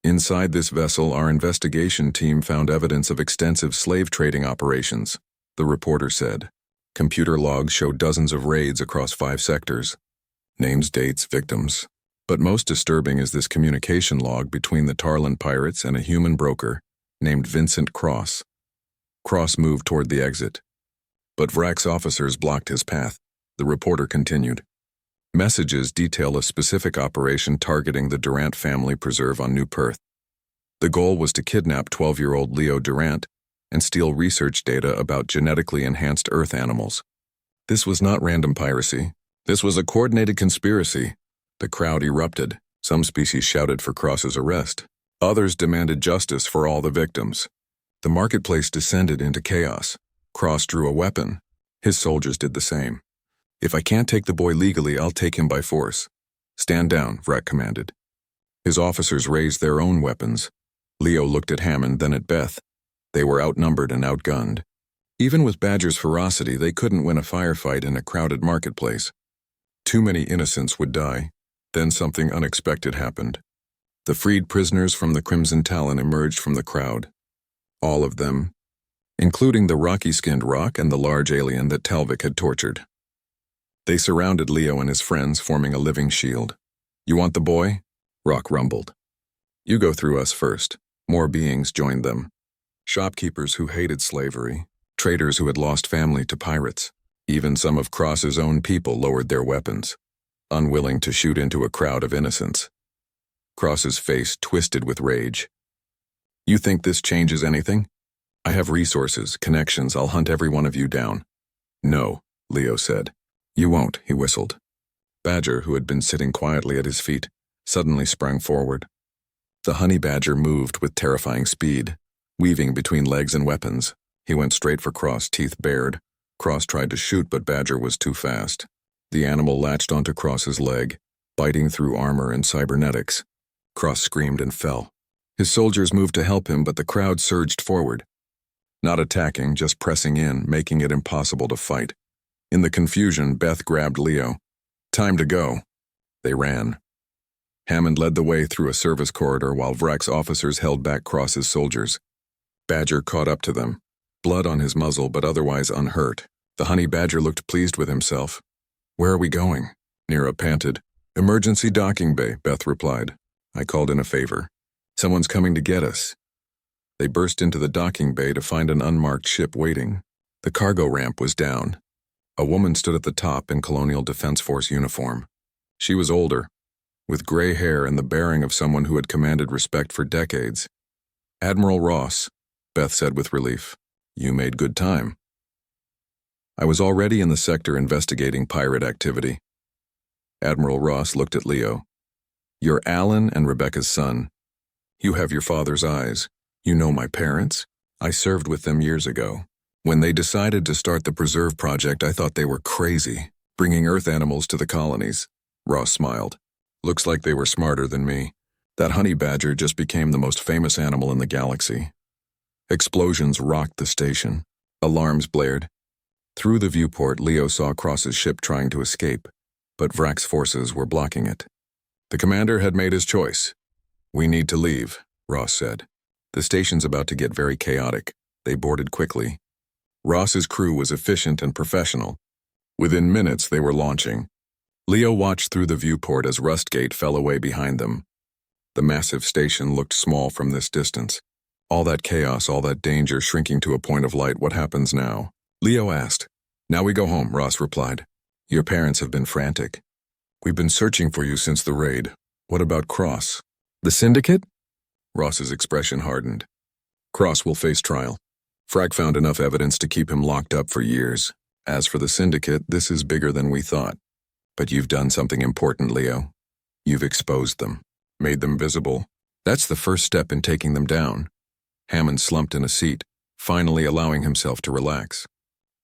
[SPEAKER 1] Inside this vessel, our investigation team found evidence of extensive slave trading operations, the reporter said. Computer logs show dozens of raids across 5 sectors. Names, dates, victims. But most disturbing is this communication log between the Tarlon pirates and a human broker named Vincent Cross. Cross moved toward the exit. But Vrak's officers blocked his path. The reporter continued. Messages detail a specific operation targeting the Durant family preserve on New Perth. The goal was to kidnap 12-year-old Leo Durant and steal research data about genetically enhanced Earth animals. This was not random piracy. This was a coordinated conspiracy. The crowd erupted. Some species shouted for Cross's arrest. Others demanded justice for all the victims. The marketplace descended into chaos. Cross drew a weapon. His soldiers did the same. If I can't take the boy legally, I'll take him by force. Stand down, Vrak commanded. His officers raised their own weapons. Leo looked at Hammond, then at Beth. They were outnumbered and outgunned. Even with Badger's ferocity, they couldn't win a firefight in a crowded marketplace. Too many innocents would die. Then something unexpected happened. The freed prisoners from the Crimson Talon emerged from the crowd. All of them, including the rocky-skinned rock and the large alien that Talvik had tortured. They surrounded Leo and his friends, forming a living shield. You want the boy? Rock rumbled. You go through us first. More beings joined them. Shopkeepers who hated slavery, traders who had lost family to pirates. Even some of Cross's own people lowered their weapons, unwilling to shoot into a crowd of innocents. Cross's face twisted with rage. You think this changes anything? I have resources, connections, I'll hunt every one of you down. No, Leo said. You won't, he whistled. Badger, who had been sitting quietly at his feet, suddenly sprang forward. The honey badger moved with terrifying speed, weaving between legs and weapons. He went straight for Cross, teeth bared. Cross tried to shoot, but Badger was too fast. The animal latched onto Cross's leg, biting through armor and cybernetics. Cross screamed and fell. His soldiers moved to help him, but the crowd surged forward. Not attacking, just pressing in, making it impossible to fight. In the confusion, Beth grabbed Leo. Time to go. They ran. Hammond led the way through a service corridor while Vrak's officers held back Cross's soldiers. Badger caught up to them, blood on his muzzle but otherwise unhurt. The honey badger looked pleased with himself. Where are we going? Nerra panted. Emergency docking bay, Beth replied. I called in a favor. Someone's coming to get us. They burst into the docking bay to find an unmarked ship waiting. The cargo ramp was down. A woman stood at the top in Colonial Defense Force uniform. She was older, with gray hair and the bearing of someone who had commanded respect for decades. Admiral Ross, Beth said with relief. You made good time. I was already in the sector investigating pirate activity. Admiral Ross looked at Leo. You're Alan and Rebecca's son. You have your father's eyes. You know my parents? I served with them years ago. When they decided to start the Preserve project, I thought they were crazy, bringing Earth animals to the colonies. Ross smiled. Looks like they were smarter than me. That honey badger just became the most famous animal in the galaxy. Explosions rocked the station. Alarms blared. Through the viewport, Leo saw Cross's ship trying to escape, but Vrak's forces were blocking it. The commander had made his choice. We need to leave, Ross said. The station's about to get very chaotic. They boarded quickly. Ross's crew was efficient and professional. Within minutes, they were launching. Leo watched through the viewport as Rustgate fell away behind them. The massive station looked small from this distance. All that chaos, all that danger shrinking to a point of light. What happens now? Leo asked. Now we go home, Ross replied. Your parents have been frantic. We've been searching for you since the raid. What about Cross? The Syndicate? Ross's expression hardened. Cross will face trial. Frag found enough evidence to keep him locked up for years. As for the Syndicate, this is bigger than we thought. But you've done something important, Leo. You've exposed them, made them visible. That's the first step in taking them down. Hammond slumped in a seat, finally allowing himself to relax.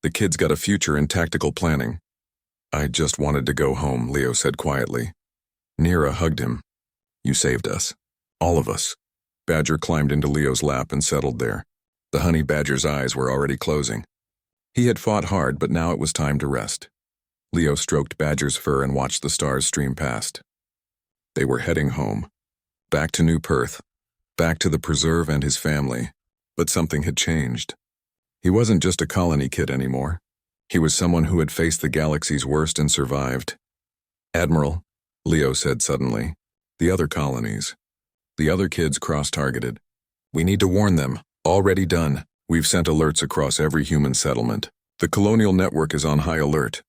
[SPEAKER 1] The kid's got a future in tactical planning. I just wanted to go home, Leo said quietly. Nerra hugged him. You saved us. All of us. Badger climbed into Leo's lap and settled there. The honey badger's eyes were already closing. He had fought hard, but now it was time to rest. Leo stroked Badger's fur and watched the stars stream past. They were heading home. Back to New Perth. Back to the Preserve and his family. But something had changed. He wasn't just a colony kid anymore. He was someone who had faced the galaxy's worst and survived. Admiral, Leo said suddenly. The other colonies. The other kids cross-targeted. We need to warn them. Already done. We've sent alerts across every human settlement. The colonial network is on high alert.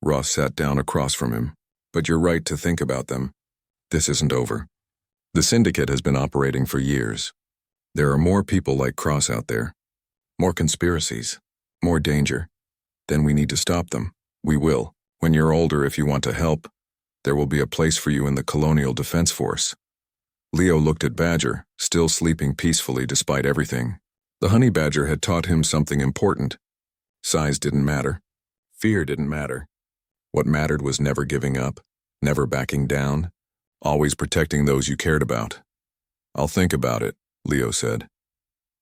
[SPEAKER 1] Ross sat down across from him. But you're right to think about them. This isn't over. The Syndicate has been operating for years. There are more people like Cross out there. More conspiracies. More danger. Then we need to stop them. We will. When you're older, if you want to help, there will be a place for you in the Colonial Defense Force. Leo looked at Badger, still sleeping peacefully despite everything. The honey badger had taught him something important. Size didn't matter. Fear didn't matter. What mattered was never giving up, never backing down, always protecting those you cared about. I'll think about it, Leo said.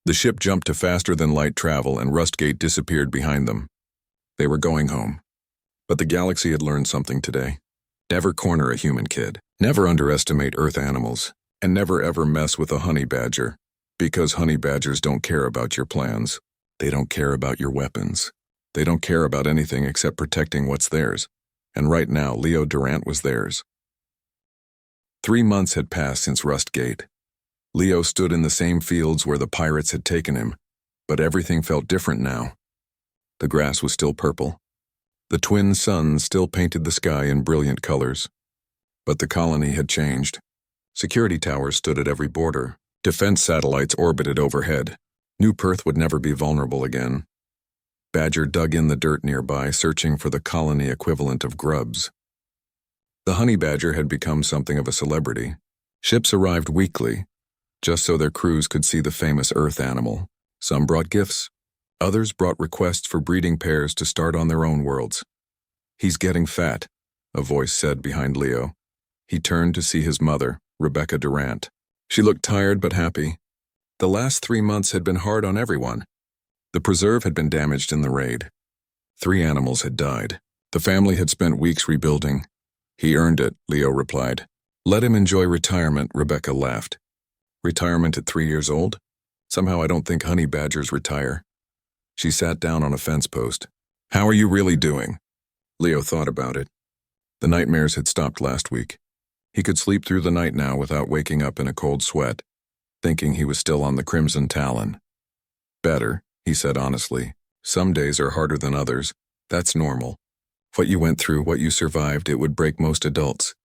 [SPEAKER 1] The ship jumped to faster-than-light travel and Rustgate disappeared behind them. They were going home. But the galaxy had learned something today. Never corner a human kid. Never underestimate Earth animals. And never ever mess with a honey badger. Because honey badgers don't care about your plans. They don't care about your weapons. They don't care about anything except protecting what's theirs. And right now, Leo Durant was theirs. 3 months had passed since Rustgate. Leo stood in the same fields where the pirates had taken him, but everything felt different now. The grass was still purple. The twin suns still painted the sky in brilliant colors. But the colony had changed. Security towers stood at every border. Defense satellites orbited overhead. New Perth would never be vulnerable again. Badger dug in the dirt nearby, searching for the colony equivalent of grubs. The honey badger had become something of a celebrity. Ships arrived weekly, just so their crews could see the famous Earth animal. Some brought gifts. Others brought requests for breeding pairs to start on their own worlds. He's getting fat, a voice said behind Leo. He turned to see his mother, Rebecca Durant. She looked tired but happy. The last 3 months had been hard on everyone. The Preserve had been damaged in the raid. 3 animals had died. The family had spent weeks rebuilding. He earned it, Leo replied. Let him enjoy retirement, Rebecca laughed. Retirement at 3 years old? Somehow I don't think honey badgers retire. She sat down on a fence post. How are you really doing? Leo thought about it. The nightmares had stopped last week. He could sleep through the night now without waking up in a cold sweat, thinking he was still on the Crimson Talon. Better, he said honestly. Some days are harder than others. That's normal. What you went through, what you survived, it would break most adults.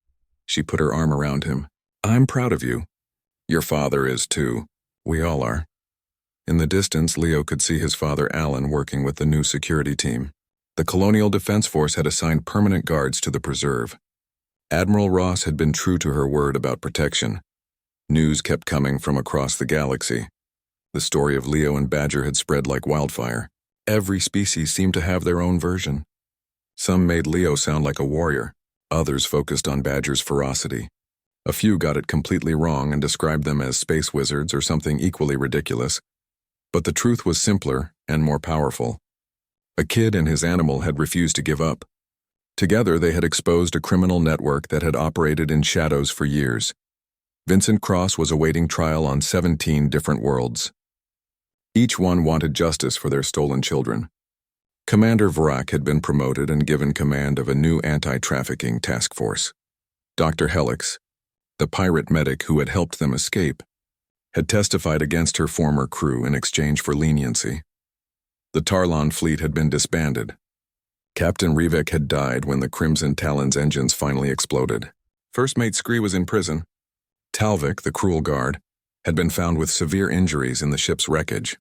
[SPEAKER 1] She put her arm around him. I'm proud of you. Your father is too. We all are. In the distance, Leo could see his father Alan working with the new security team. The Colonial Defense Force had assigned permanent guards to the preserve. Admiral Ross had been true to her word about protection. News kept coming from across the galaxy. The story of Leo and Badger had spread like wildfire. Every species seemed to have their own version. Some made Leo sound like a warrior. Others focused on Badger's ferocity. A few got it completely wrong and described them as space wizards or something equally ridiculous. But the truth was simpler and more powerful. A kid and his animal had refused to give up. Together they had exposed a criminal network that had operated in shadows for years. Vincent Cross was awaiting trial on 17 different worlds. Each one wanted justice for their stolen children. Commander Vrak had been promoted and given command of a new anti-trafficking task force. Dr. Helix, the pirate medic who had helped them escape, had testified against her former crew in exchange for leniency. The Tarlon fleet had been disbanded. Captain Rivek had died when the Crimson Talon's engines finally exploded. First Mate Scree was in prison. Talvik, the cruel guard, had been found with severe injuries in the ship's wreckage.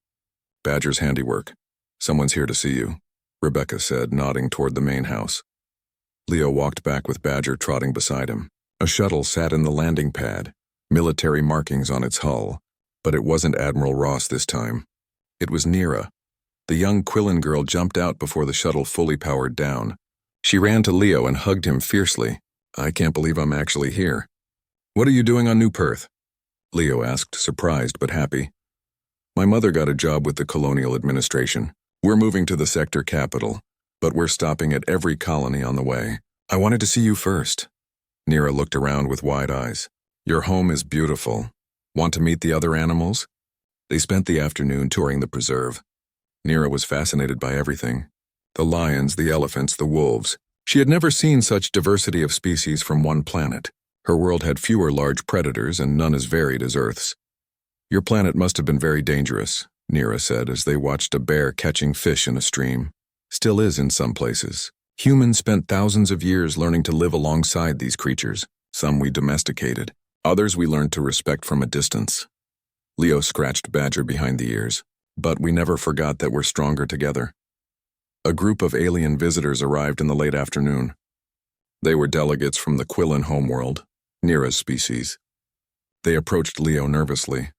[SPEAKER 1] Badger's handiwork. Someone's here to see you, Rebecca said, nodding toward the main house. Leo walked back with Badger trotting beside him. A shuttle sat in the landing pad, military markings on its hull, but it wasn't Admiral Ross this time. It was Nerra. The young Quillen girl jumped out before the shuttle fully powered down. She ran to Leo and hugged him fiercely. I can't believe I'm actually here. What are you doing on New Perth? Leo asked, surprised but happy. My mother got a job with the Colonial Administration. We're moving to the sector capital, but we're stopping at every colony on the way. I wanted to see you first. Nerra looked around with wide eyes. Your home is beautiful. Want to meet the other animals? They spent the afternoon touring the preserve. Nerra was fascinated by everything. The lions, the elephants, the wolves. She had never seen such diversity of species from one planet. Her world had fewer large predators and none as varied as Earth's. Your planet must have been very dangerous, Nerra said as they watched a bear catching fish in a stream. Still is in some places. Humans spent thousands of years learning to live alongside these creatures. Some we domesticated. Others we learned to respect from a distance. Leo scratched Badger behind the ears. But we never forgot that we're stronger together. A group of alien visitors arrived in the late afternoon. They were delegates from the Quillen homeworld, Nerra's species. They approached Leo nervously.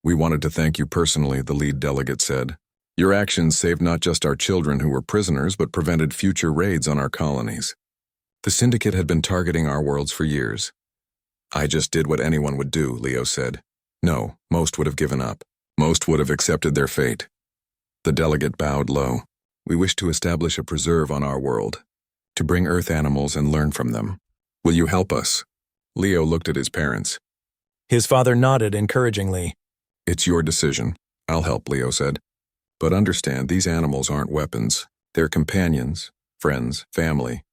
[SPEAKER 1] We wanted to thank you personally, the lead delegate said. Your actions saved not just our children who were prisoners, but prevented future raids on our colonies. The Syndicate had been targeting our worlds for years. I just did what anyone would do, Leo said. No, most would have given up. Most would have accepted their fate. The delegate bowed low. We wish to establish a preserve on our world, to bring Earth animals and learn from them. Will you help us? Leo looked at his parents.
[SPEAKER 2] His father nodded encouragingly.
[SPEAKER 1] It's your decision. I'll help, Leo said. But understand, these animals aren't weapons. They're companions, friends, family.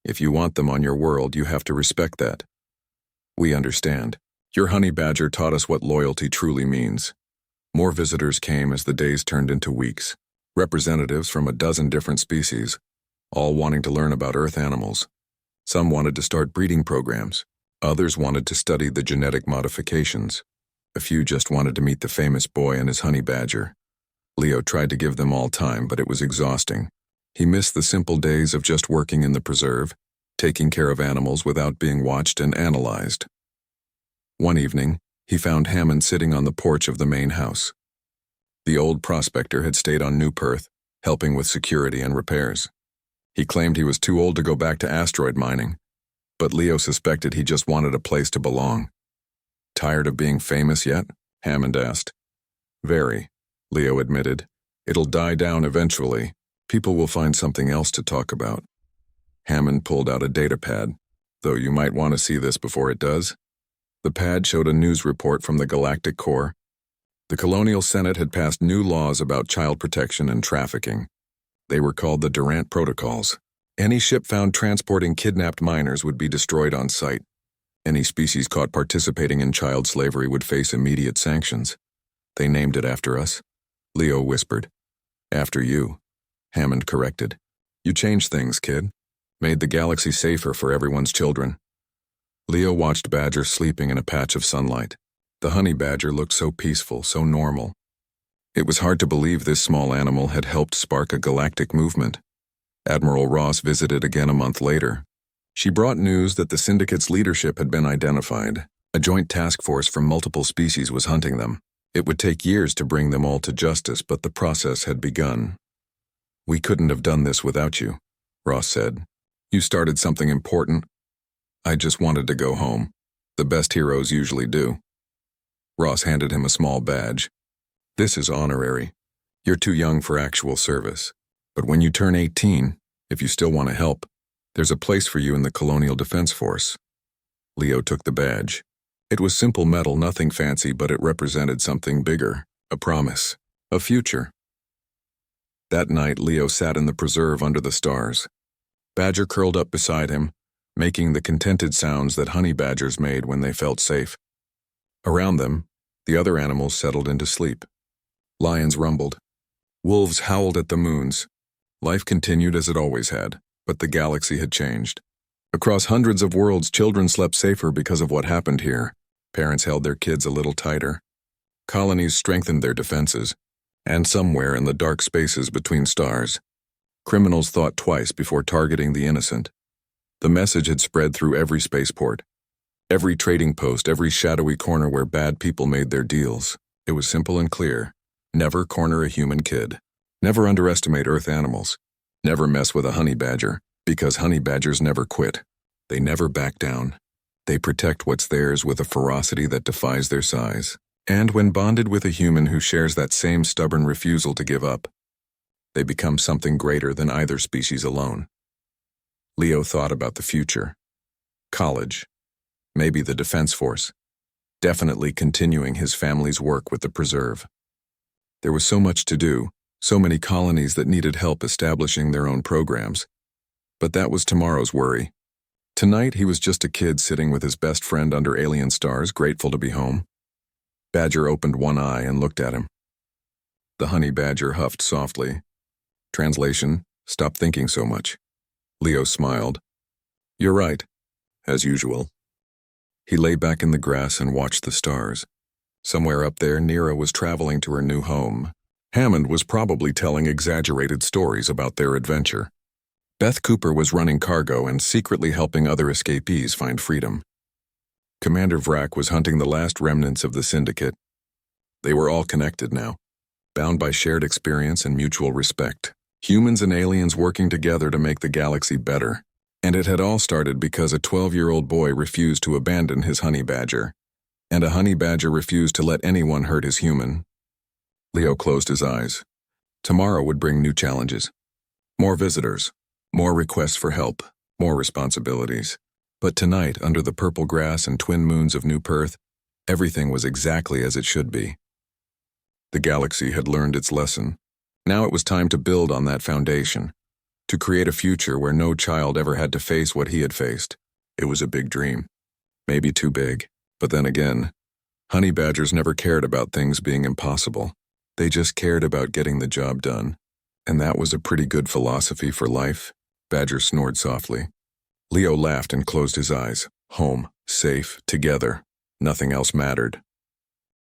[SPEAKER 1] If you want them on your world, you have to respect that. We understand. Your honey badger taught us what loyalty truly means. More visitors came as the days turned into weeks. Representatives from a dozen different species, all wanting to learn about Earth animals. Some wanted to start breeding programs. Others wanted to study the genetic modifications. A few just wanted to meet the famous boy and his honey badger. Leo tried to give them all time, but it was exhausting. He missed the simple days of just working in the preserve, taking care of animals without being watched and analyzed. One evening, he found Hammond sitting on the porch of the main house. The old prospector had stayed on New Perth, helping with security and repairs. He claimed he was too old to go back to asteroid mining, but Leo suspected he just wanted a place to belong. Tired of being famous yet? Hammond asked. Very, Leo admitted. It'll die down eventually. People will find something else to talk about. Hammond pulled out a data pad, though you might want to see this before it does. The pad showed a news report from the Galactic Core. The Colonial Senate had passed new laws about child protection and trafficking. They were called the Durant Protocols. Any ship found transporting kidnapped minors would be destroyed on sight. Any species caught participating in child slavery would face immediate sanctions. They named it after us. Leo whispered. After you. Hammond corrected. You changed things, kid. Made the galaxy safer for everyone's children. Leo watched Badger sleeping in a patch of sunlight. The honey badger looked so peaceful, so normal. It was hard to believe this small animal had helped spark a galactic movement. Admiral Ross visited again a month later. She brought news that the syndicate's leadership had been identified. A joint task force from multiple species was hunting them. It would take years to bring them all to justice, but the process had begun. "We couldn't have done this without you," Ross said. "You started something important. I just wanted to go home. The best heroes usually do." Ross handed him a small badge. "This is honorary. You're too young for actual service. But when you turn 18, if you still want to help, there's a place for you in the Colonial Defense Force." Leo took the badge. It was simple metal, nothing fancy, but it represented something bigger, a promise, a future. That night, Leo sat in the preserve under the stars. Badger curled up beside him, making the contented sounds that honey badgers made when they felt safe. Around them, the other animals settled into sleep. Lions rumbled. Wolves howled at the moons. Life continued as it always had, but the galaxy had changed. Across hundreds of worlds, children slept safer because of what happened here. Parents held their kids a little tighter. Colonies strengthened their defenses, and somewhere in the dark spaces between stars, criminals thought twice before targeting the innocent. The message had spread through every spaceport, every trading post, every shadowy corner where bad people made their deals. It was simple and clear. Never corner a human kid. Never underestimate Earth animals. Never mess with a honey badger, because honey badgers never quit. They never back down. They protect what's theirs with a ferocity that defies their size. And when bonded with a human who shares that same stubborn refusal to give up, they become something greater than either species alone. Leo thought about the future. College. Maybe the Defense Force. Definitely continuing his family's work with the preserve. There was so much to do, so many colonies that needed help establishing their own programs. But that was tomorrow's worry. Tonight he was just a kid sitting with his best friend under alien stars, grateful to be home. Badger opened one eye and looked at him. The honey badger huffed softly. Translation: "Stop thinking so much." Leo smiled. "You're right, as usual." He lay back in the grass and watched the stars. Somewhere up there, Nerra was traveling to her new home. Hammond was probably telling exaggerated stories about their adventure. Beth Cooper was running cargo and secretly helping other escapees find freedom. Commander Vrak was hunting the last remnants of the syndicate. They were all connected now, bound by shared experience and mutual respect. Humans and aliens working together to make the galaxy better. And it had all started because a 12-year-old boy refused to abandon his honey badger. And a honey badger refused to let anyone hurt his human. Leo closed his eyes. Tomorrow would bring new challenges. More visitors. More requests for help. More responsibilities. But tonight, under the purple grass and twin moons of New Perth, everything was exactly as it should be. The galaxy had learned its lesson. Now it was time to build on that foundation, to create a future where no child ever had to face what he had faced. It was a big dream. Maybe too big. But then again, honey badgers never cared about things being impossible. They just cared about getting the job done. And that was a pretty good philosophy for life. Badger snored softly. Leo laughed and closed his eyes. Home, safe, together. Nothing else mattered.